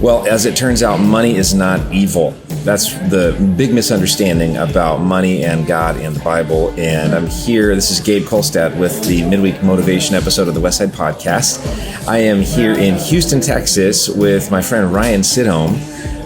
Well, as it turns out, money is not evil. That's the big misunderstanding about money and God and the Bible. And I'm here. This is Gabe Kolstad with the Midweek Motivation episode of the Westside podcast. I am here in Houston, Texas with my friend Ryan Sidhom,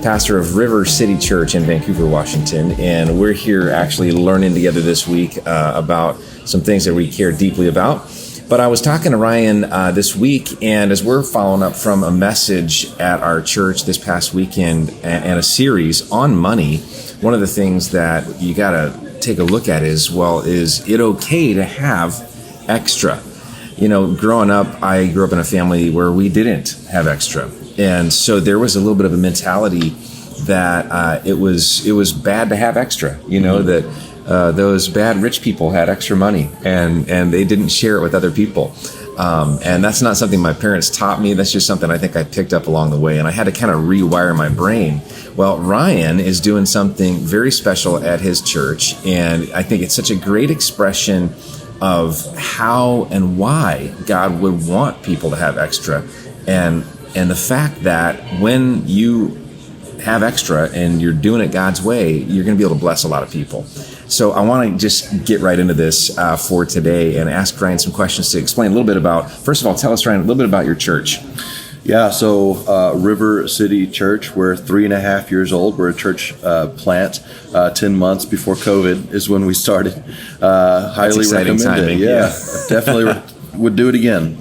pastor of River City Church in Vancouver, Washington. And we're here actually learning together this week about some things that we care deeply about. But I was talking to Ryan this week, and as we're following up from a message at our church this past weekend and a series on money, one of the things that you got to take a look at is it okay to have extra? You know, growing up, I grew up in a family where we didn't have extra. And so there was a little bit of a mentality that it was bad to have extra, that those bad rich people had extra money and they didn't share it with other people. And that's not something my parents taught me. That's just something I think I picked up along the way. And I had to kind of rewire my brain. Well, Ryan is doing something very special at his church. And I think it's such a great expression of how and why God would want people to have extra. And the fact that when you have extra and you're doing it God's way, you're going to be able to bless a lot of people. So I want to just get right into this for today and ask Ryan some questions to explain a little bit about, first of all, tell us, Ryan, a little bit about your church. Yeah, so River City Church, we're 3.5 years old. We're a church plant. 10 months before COVID is when we started. Highly recommend it. Yeah, definitely would do it again.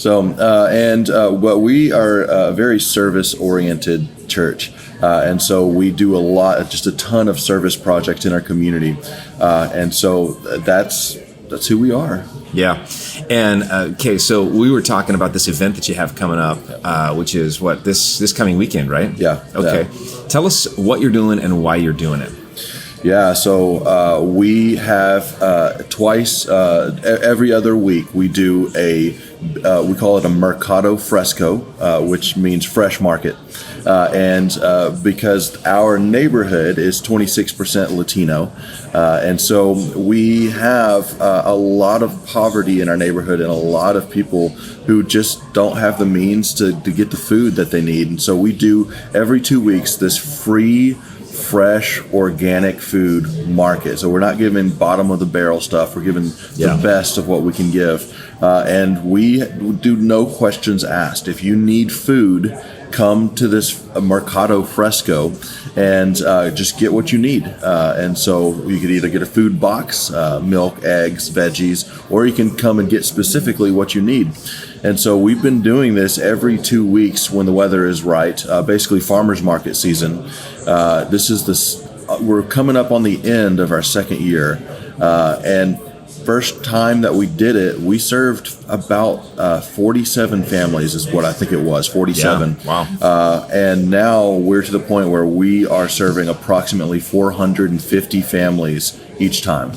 But we are a very service-oriented church. And so we do just a ton of service projects in our community. And so that's who we are. Yeah. And okay, so we were talking about this event that you have coming up, which is this coming weekend, right? Yeah. Okay. Yeah. Tell us what you're doing and why you're doing it. Yeah, so we have twice, every other week, we do we call it a Mercado Fresco, which means fresh market. Because our neighborhood is 26% Latino, and so we have a lot of poverty in our neighborhood and a lot of people who just don't have the means to get the food that they need. And so we do every 2 weeks this free fresh organic food market. So we're not giving bottom of the barrel stuff. We're giving the best of what we can give. And we do no questions asked. If you need food, come to this Mercado Fresco and just get what you need. And so you could either get a food box, milk, eggs, veggies, or you can come and get specifically what you need. And so we've been doing this every 2 weeks when the weather is right, basically farmers market season. We're coming up on the end of our second year. And first time that we did it, we served about 47 families is what I think it was, 47. Yeah. Wow. And now we're to the point where we are serving approximately 450 families each time.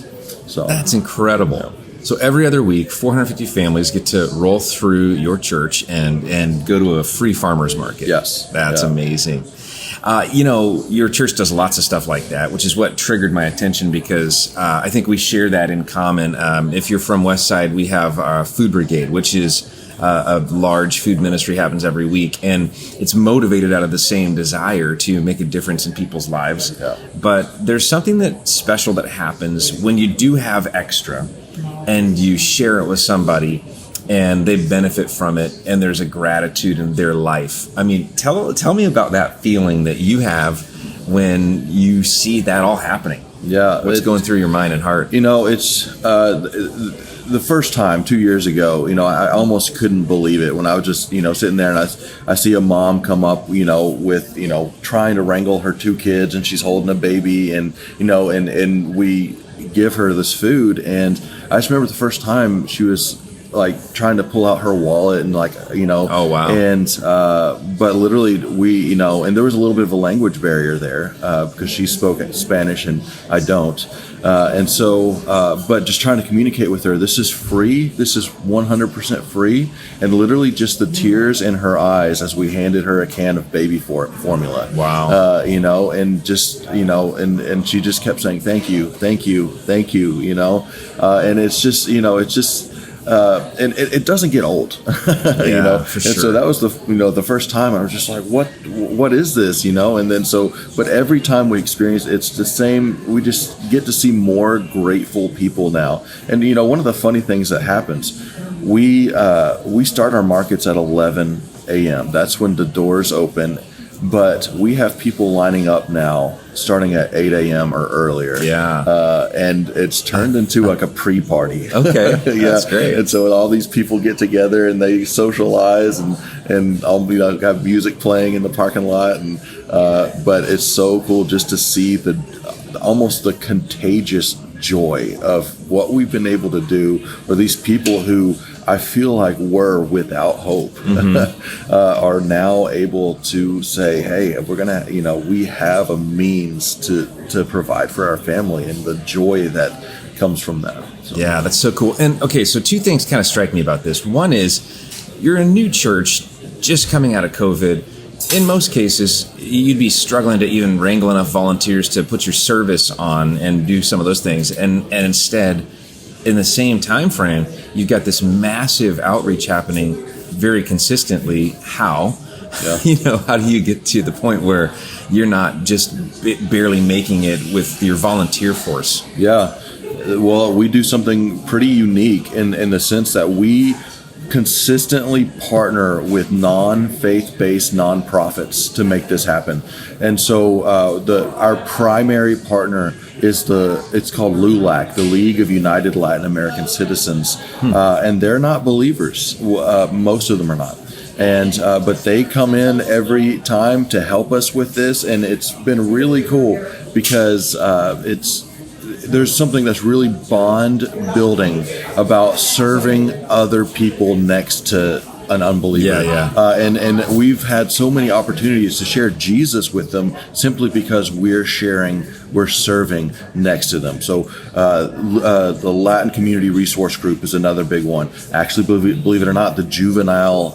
So that's incredible. Yeah. So every other week, 450 families get to roll through your church and go to a free farmer's market. Yes. That's amazing. Your church does lots of stuff like that, which is what triggered my attention because I think we share that in common. If you're from Westside, we have our Food Brigade, which is a large food ministry, happens every week. And it's motivated out of the same desire to make a difference in people's lives. Yeah. But there's something that's special that happens when you do have extra and you share it with somebody and they benefit from it, and there's a gratitude in their life. I mean, tell me about that feeling that you have when you see that all happening. Yeah. What's going through your mind and heart? It's the first time 2 years ago, I almost couldn't believe it when I was just, sitting there and I see a mom come up, with, trying to wrangle her 2 kids, and she's holding a baby, and we give her this food. And I just remember the first time she was like trying to pull out her wallet and oh wow. And but literally we and there was a little bit of a language barrier there because she spoke Spanish and I don't, and so but just trying to communicate with her, this is free, this is 100% free, and literally just the tears in her eyes as we handed her a can of baby formula. Wow. And just and she just kept saying thank you, and it's just and it doesn't get old, For sure. And so that was the first time I was just like, what is this, and then but every time we experience it's the same. We just get to see more grateful people now. And one of the funny things that happens, we start our markets at 11 a.m. That's when the doors open. But we have people lining up now starting at 8 a.m. or earlier. Yeah. And it's turned into like a pre-party. Okay. That's great. And so all these people get together and they socialize and I'll have music playing in the parking lot. And but it's so cool just to see almost the contagious joy of what we've been able to do for these people who I feel like were without hope, are now able to say, hey, we're going to, we have a means to provide for our family, and the joy that comes from that. So. Yeah, that's so cool. And okay, so two things kind of strike me about this. One is you're a new church just coming out of COVID. In most cases, you'd be struggling to even wrangle enough volunteers to put your service on and do some of those things. And instead, in the same time frame, you've got this massive outreach happening very consistently. How? Yeah. How do you get to the point where you're not just barely making it with your volunteer force? Yeah. Well, we do something pretty unique in the sense that we consistently partner with non-faith-based nonprofits to make this happen. And so our primary partner is it's called LULAC, the League of United Latin American Citizens. And they're not believers. Most of them are not. And but they come in every time to help us with this, and it's been really cool because there's something that's really bond building about serving other people next to an unbeliever. And we've had so many opportunities to share Jesus with them simply because we're serving next to them. So the Latin Community Resource Group is another big one. Actually, believe it or not, the juvenile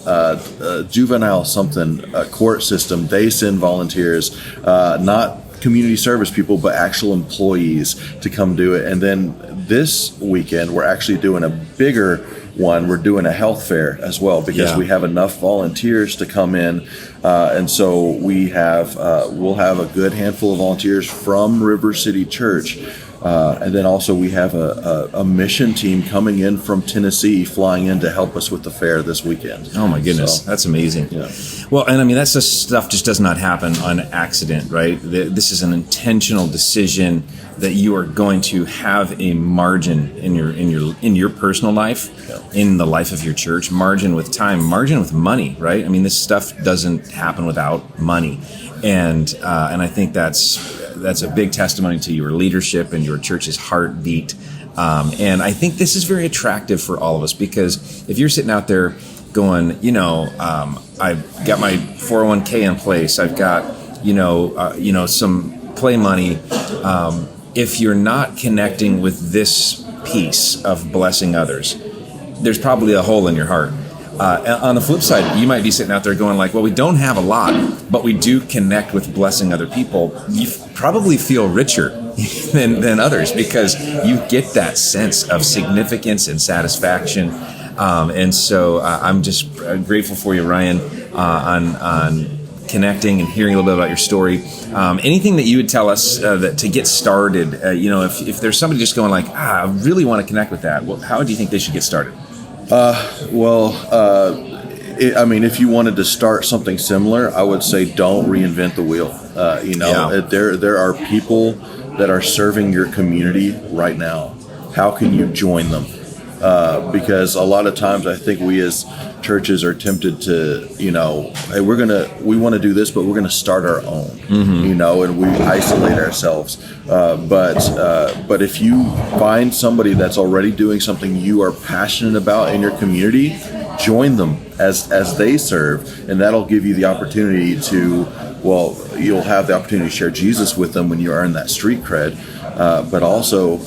court system, they send volunteers, not community service people, but actual employees to come do it. And then this weekend, we're actually doing a bigger one. We're doing a health fair as well because we have enough volunteers to come in. And so we'll have a good handful of volunteers from River City Church. And then also we have a mission team coming in from Tennessee, flying in to help us with the fair this weekend. Oh my goodness, that's amazing. Yeah. Well, and I mean, that's just stuff just does not happen on accident, right? This is an intentional decision that you are going to have a margin in your personal life, in the life of your church, margin with time, margin with money, right? I mean, this stuff doesn't happen without money, and I think that's a big testimony to your leadership and your church's heartbeat. And I think this is very attractive for all of us, because if you're sitting out there going, I've got my 401k in place, I've got, some play money. If you're not connecting with this piece of blessing others, there's probably a hole in your heart. On the flip side, you might be sitting out there going like, well, we don't have a lot, but we do connect with blessing other people. You probably feel richer than others because you get that sense of significance and satisfaction. And so I'm just grateful for you, Ryan, on connecting and hearing a little bit about your story. Anything that you would tell us that to get started, if there's somebody just going like, I really want to connect with that, well, how do you think they should get started? If you wanted to start something similar, I would say don't reinvent the wheel. There are people that are serving your community right now. How can you join them? Because a lot of times I think we as churches are tempted to, hey, we want to do this, but we're going to start our own, and we isolate ourselves. But if you find somebody that's already doing something you are passionate about in your community, join them as they serve, and that'll give you the opportunity to, you'll have the opportunity to share Jesus with them when you earn that street cred. But also,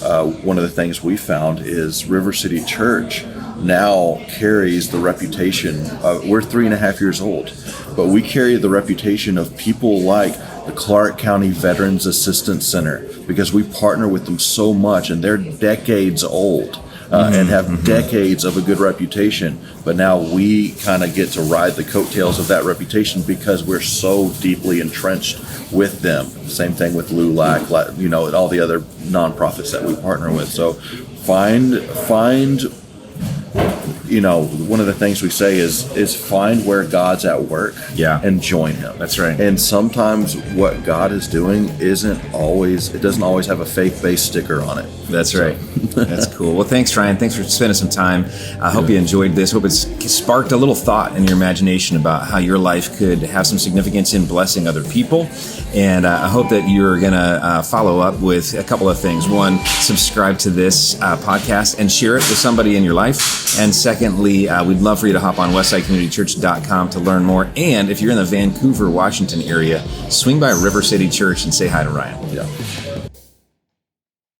one of the things we found is River City Church now carries the reputation we're 3.5 years old, but we carry the reputation of people like the Clark County Veterans Assistance Center, because we partner with them so much, and they're decades old. and have decades of a good reputation. But now we kind of get to ride the coattails of that reputation because we're so deeply entrenched with them. Same thing with LULAC, and all the other nonprofits that we partner with. So find one of the things we say is find where God's at work, and join him. That's right. And sometimes what God is doing doesn't always have a faith-based sticker on it. That's right. That's cool. Well, thanks, Ryan. Thanks for spending some time. I hope you enjoyed this. Hope it's sparked a little thought in your imagination about how your life could have some significance in blessing other people. And I hope that you're going to follow up with a couple of things. One, subscribe to this podcast and share it with somebody in your life. And secondly, we'd love for you to hop on westsidecommunitychurch.com to learn more. And if you're in the Vancouver, Washington area, swing by River City Church and say hi to Ryan. Yeah.